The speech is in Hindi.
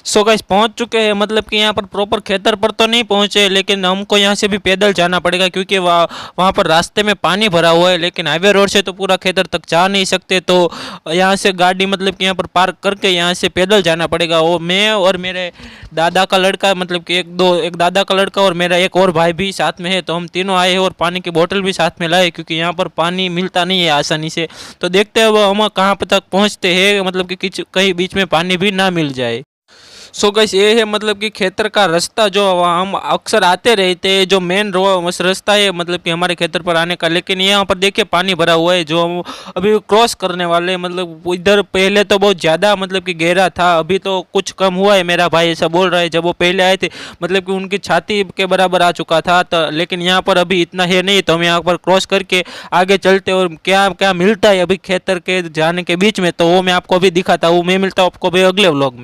सो गाइस पहुंच चुके हैं, मतलब कि यहाँ पर प्रॉपर खेतर पर तो नहीं पहुंचे, लेकिन हमको यहाँ से भी पैदल जाना पड़ेगा क्योंकि वहाँ पर रास्ते में पानी भरा हुआ है। लेकिन हाईवे रोड से तो पूरा खेतर तक जा नहीं सकते, तो यहाँ से गाड़ी मतलब कि यहाँ पर पार्क करके यहाँ से पैदल जाना पड़ेगा। वो मैं और मेरे दादा का लड़का, मतलब कि एक दादा का लड़का और मेरा एक और भाई भी साथ में है, तो हम तीनों आए हैं और पानी की बोतल भी साथ में लाए क्योंकि यहाँ पर पानी मिलता नहीं है आसानी से। तो देखते हैं वो हम कहाँ तक पहुँचते हैं, मतलब कि कहीं बीच में पानी भी ना मिल जाए। सो गाइस ये है मतलब कि खेतर का रास्ता जो हम अक्सर आते रहते हैं, जो मेन रास्ता है मतलब कि हमारे खेतर पर आने का। लेकिन यहाँ पर देखिए पानी भरा हुआ है जो हम अभी क्रॉस करने वाले हैं। मतलब इधर पहले तो बहुत ज़्यादा मतलब कि गहरा था, अभी तो कुछ कम हुआ है। मेरा भाई ऐसा बोल रहा है, जब वो पहले आए थे मतलब कि उनकी छाती के बराबर आ चुका था, तो लेकिन यहाँ पर अभी इतना है नहीं। तो हम यहाँ पर क्रॉस करके आगे चलते और क्या क्या मिलता है अभी खेतर के जाने के बीच में, तो वो मैं आपको अभी दिखाता हूँ। मैं मिलता हूँ आपको अभी अगले व्लॉग में।